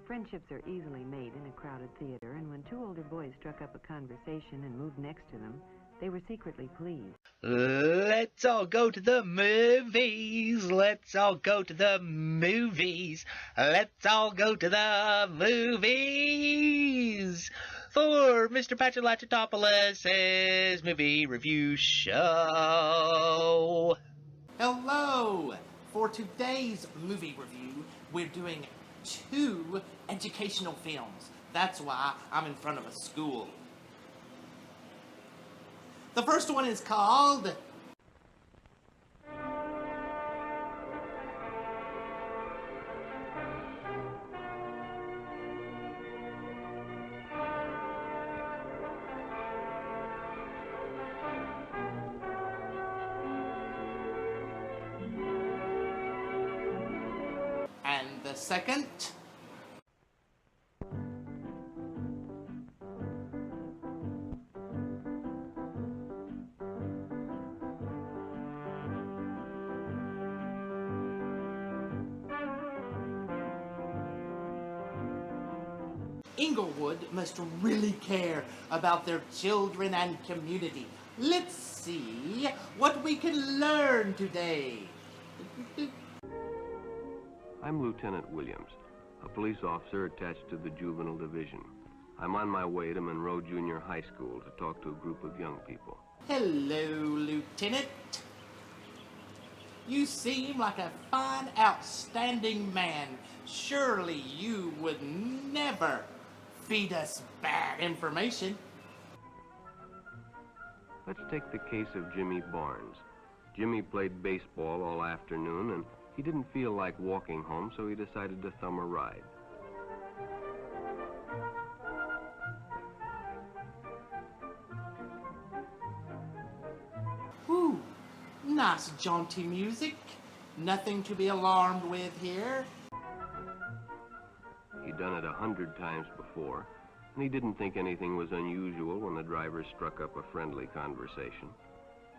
Friendships are easily made in a crowded theater, and when two older boys struck up a conversation and moved next to them, they were secretly pleased. Let's all go to the movies. Let's all go to the movies. Let's all go to the movies for Mr. Patrolachatopoulos' movie review show. Hello! For today's movie review, we're doing 2 educational films. That's why I'm in front of a school. The first one is called and the second Inglewood must really care about their children and community. Let's see what we can learn today. I'm Lieutenant Williams, a police officer attached to the Juvenile Division. I'm on my way to Monroe Junior High School to talk to a group of young people. Hello, Lieutenant. You seem like a fine, outstanding man. Surely you would never feed us bad information. Let's take the case of Jimmy Barnes. Jimmy played baseball all afternoon, and he didn't feel like walking home, so he decided to thumb a ride. Ooh, nice jaunty music. Nothing to be alarmed with here. He'd done it 100 times before, and he didn't think anything was unusual when the driver struck up a friendly conversation.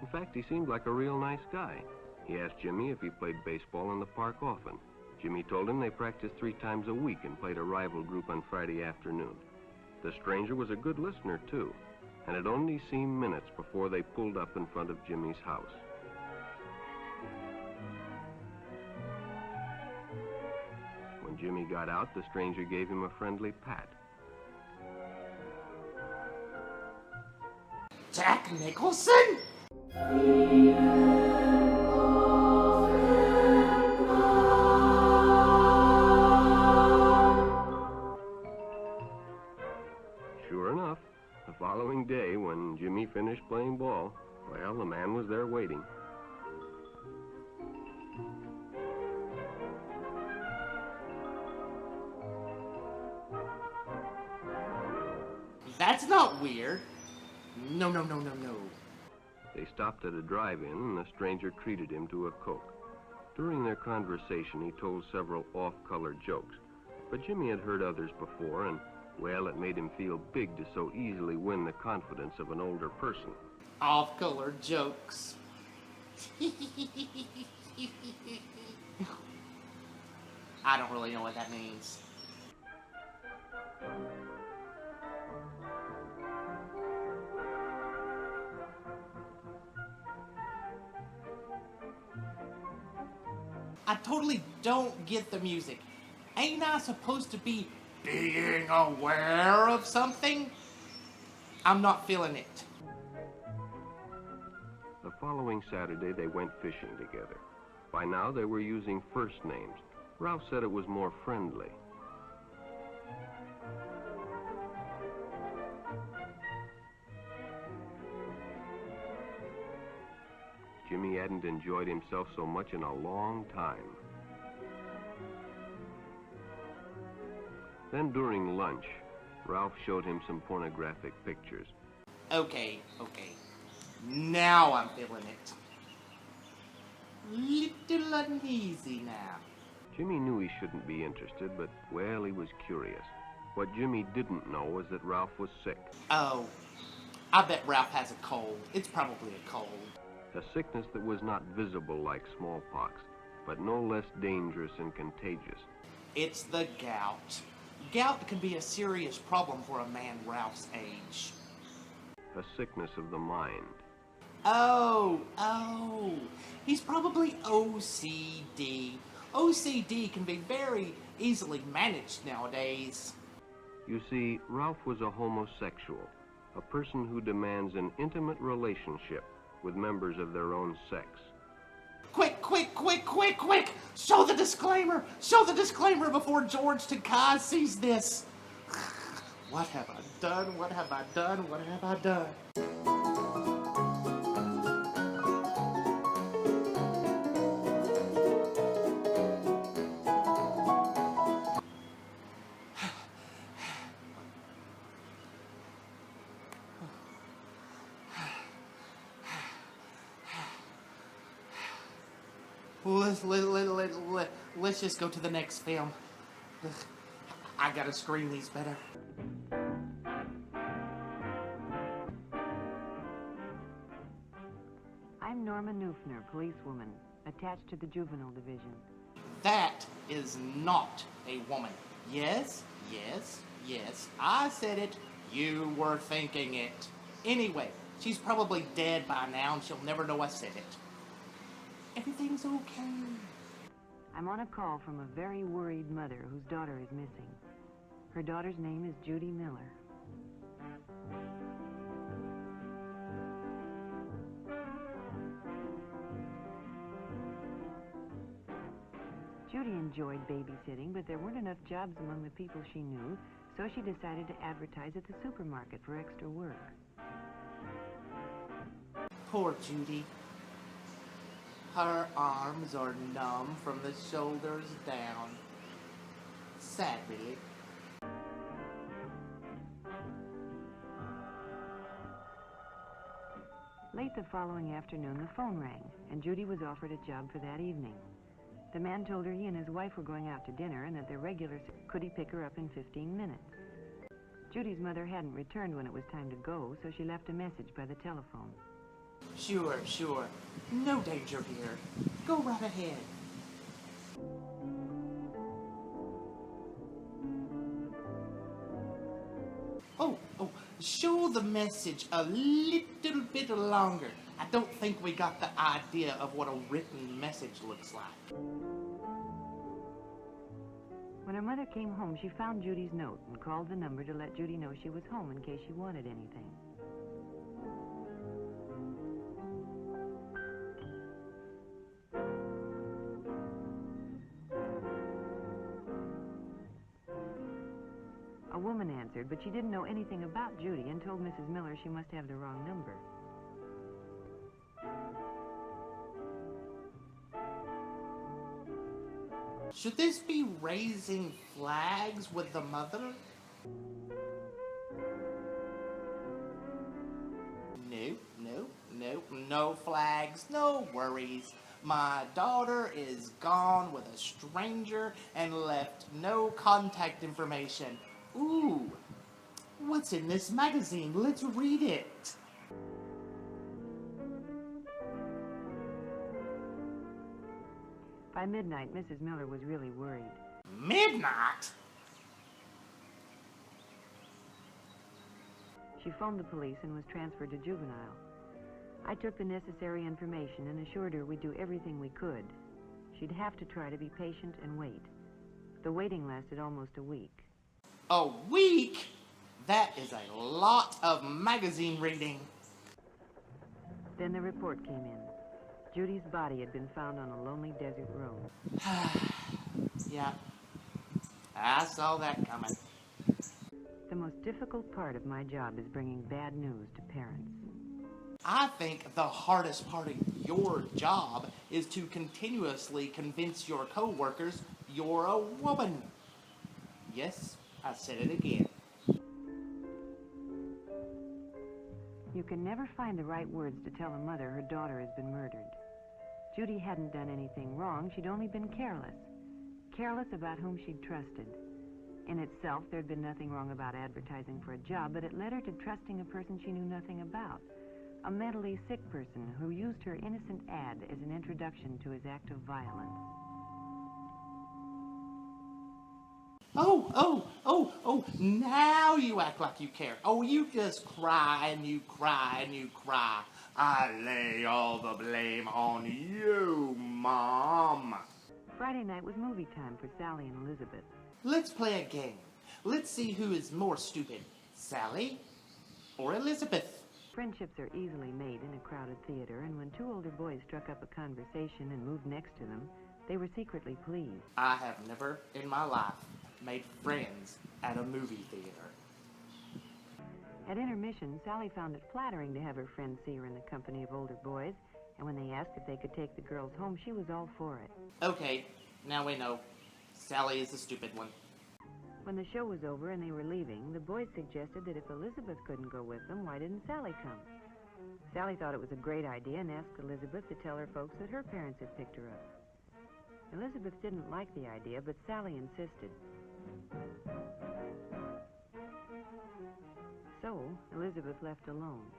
In fact, he seemed like a real nice guy. He asked Jimmy if he played baseball in the park often. Jimmy told him they practiced 3 times a week and played a rival group on Friday afternoon. The stranger was a good listener, too, and it only seemed minutes before they pulled up in front of Jimmy's house. When Jimmy got out, the stranger gave him a friendly pat. Jack Nicholson? Sure enough, the following day, when Jimmy finished playing ball, well, the man was there waiting. That's not weird. No. They stopped at a drive-in, and the stranger treated him to a Coke. During their conversation, he told several off-color jokes, but Jimmy had heard others before, and, well, it made him feel big to so easily win the confidence of an older person. Off-color jokes. I don't really know what that means. I totally don't get the music. Ain't I supposed to be being aware of something? I'm not feeling it. The following Saturday, they went fishing together. By now, they were using first names. Ralph said it was more friendly. Jimmy hadn't enjoyed himself so much in a long time. Then during lunch, Ralph showed him some pornographic pictures. Okay. Now I'm feeling it. Little uneasy now. Jimmy knew he shouldn't be interested, but, well, he was curious. What Jimmy didn't know was that Ralph was sick. Oh, I bet Ralph has a cold. It's probably a cold. A sickness that was not visible like smallpox, but no less dangerous and contagious. It's the gout. Gout can be a serious problem for a man Ralph's age. A sickness of the mind. Oh, he's probably OCD. OCD can be very easily managed nowadays. You see, Ralph was a homosexual, a person who demands an intimate relationship with members of their own sex. Quick! Show the disclaimer! Show the disclaimer before George Takei sees this! What have I done? What have I done? What have I done? Let's just go to the next film. I gotta screen these better. I'm Norma Neufner, policewoman, attached to the juvenile division. That is not a woman. Yes, I said it. You were thinking it. Anyway, she's probably dead by now and she'll never know I said it. Everything's okay. I'm on a call from a very worried mother whose daughter is missing. Her daughter's name is Judy Miller. Judy enjoyed babysitting, but there weren't enough jobs among the people she knew, so she decided to advertise at the supermarket for extra work. Poor Judy. Her arms are numb from the shoulders down. Sad, really. Late the following afternoon, the phone rang, and Judy was offered a job for that evening. The man told her he and his wife were going out to dinner and that their regular could he pick her up in 15 minutes. Judy's mother hadn't returned when it was time to go, so she left a message by the telephone. Sure. No danger here. Go right ahead. Oh, show the message a little bit longer. I don't think we got the idea of what a written message looks like. When her mother came home, she found Judy's note and called the number to let Judy know she was home in case she wanted anything. A woman answered, but she didn't know anything about Judy and told Mrs. Miller she must have the wrong number. Should this be raising flags with the mother? No flags, no worries. My daughter is gone with a stranger and left no contact information. Ooh, what's in this magazine? Let's read it. By midnight, Mrs. Miller was really worried. Midnight? She phoned the police and was transferred to juvenile. I took the necessary information and assured her we'd do everything we could. She'd have to try to be patient and wait. The waiting lasted almost a week. A week? That is a lot of magazine reading. Then the report came in. Judy's body had been found on a lonely desert road. Yeah, I saw that coming. The most difficult part of my job is bringing bad news to parents. I think the hardest part of your job is to continuously convince your co-workers you're a woman. Yes, I said it again. You can never find the right words to tell a mother her daughter has been murdered. Judy hadn't done anything wrong, she'd only been careless. Careless about whom she'd trusted. In itself, there'd been nothing wrong about advertising for a job, but it led her to trusting a person she knew nothing about. A mentally sick person who used her innocent ad as an introduction to his act of violence. Oh, Now you act like you care. Oh, you just cry and you cry and you cry. I lay all the blame on you, Mom. Friday night was movie time for Sally and Elizabeth. Let's play a game. Let's see who is more stupid, Sally or Elizabeth. Friendships are easily made in a crowded theater, and when two older boys struck up a conversation and moved next to them, they were secretly pleased. I have never in my life made friends at a movie theater. At intermission, Sally found it flattering to have her friends see her in the company of older boys, and when they asked if they could take the girls home, she was all for it. Okay, now we know. Sally is the stupid one. When the show was over and they were leaving, the boys suggested that if Elizabeth couldn't go with them, why didn't Sally come? Sally thought it was a great idea and asked Elizabeth to tell her folks that her parents had picked her up. Elizabeth didn't like the idea, but Sally insisted. So, Elizabeth left alone.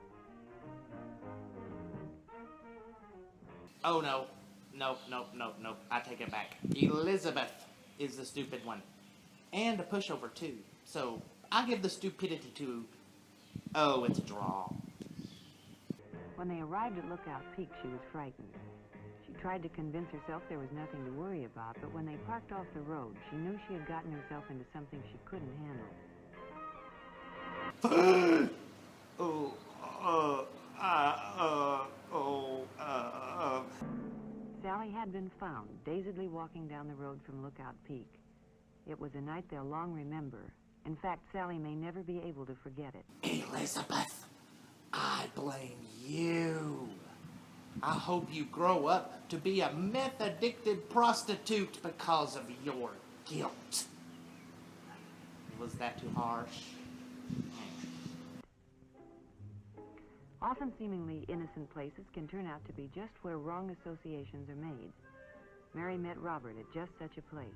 Oh no. No. I take it back. Elizabeth is the stupid one. And a pushover too. So, I give the stupidity to... Oh, it's a draw. When they arrived at Lookout Peak, she was frightened. She tried to convince herself there was nothing to worry about, but when they parked off the road, she knew she had gotten herself into something she couldn't handle. Sally had been found, dazedly walking down the road from Lookout Peak. It was a night they'll long remember. In fact, Sally may never be able to forget it. Elizabeth, I blame you. I hope you grow up to be a meth-addicted prostitute because of your guilt. Was that too harsh? Often seemingly innocent places can turn out to be just where wrong associations are made. Mary met Robert at just such a place.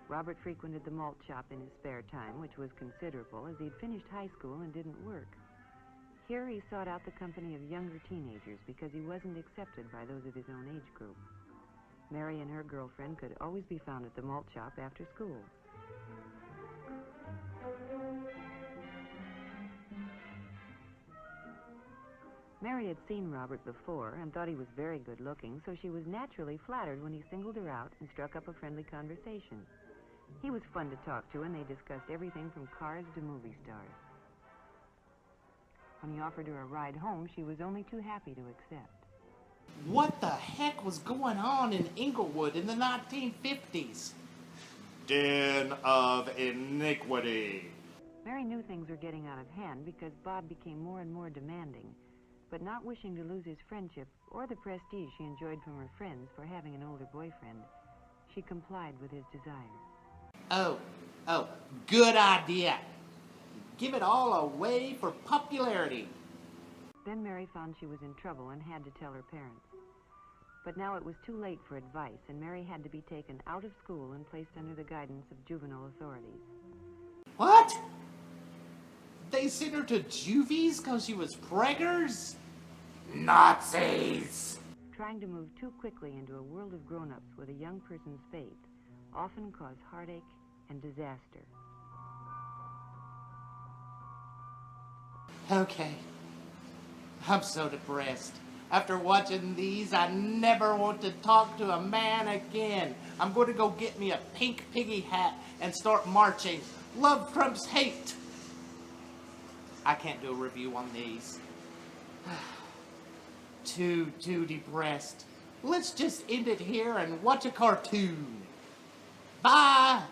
Robert frequented the malt shop in his spare time, which was considerable, as he'd finished high school and didn't work. Here he sought out the company of younger teenagers because he wasn't accepted by those of his own age group. Mary and her girlfriend could always be found at the malt shop after school. Mary had seen Robert before and thought he was very good looking, so she was naturally flattered when he singled her out and struck up a friendly conversation. He was fun to talk to, and they discussed everything from cars to movie stars. When he offered her a ride home, she was only too happy to accept. What the heck was going on in Inglewood in the 1950s? Den of iniquity. Mary knew things were getting out of hand because Bob became more and more demanding. But not wishing to lose his friendship or the prestige she enjoyed from her friends for having an older boyfriend, she complied with his desire. Oh, good idea. Give it all away for popularity. Then Mary found she was in trouble and had to tell her parents. But now it was too late for advice, and Mary had to be taken out of school and placed under the guidance of juvenile authorities. What? They sent her to juvies because she was preggers? Nazis! Trying to move too quickly into a world of grown-ups with a young person's faith often caused heartache and disaster. Okay. I'm so depressed. After watching these, I never want to talk to a man again. I'm going to go get me a pink piggy hat and start marching. Love trumps hate. I can't do a review on these. Too depressed. Let's just end it here and watch a cartoon. Bye!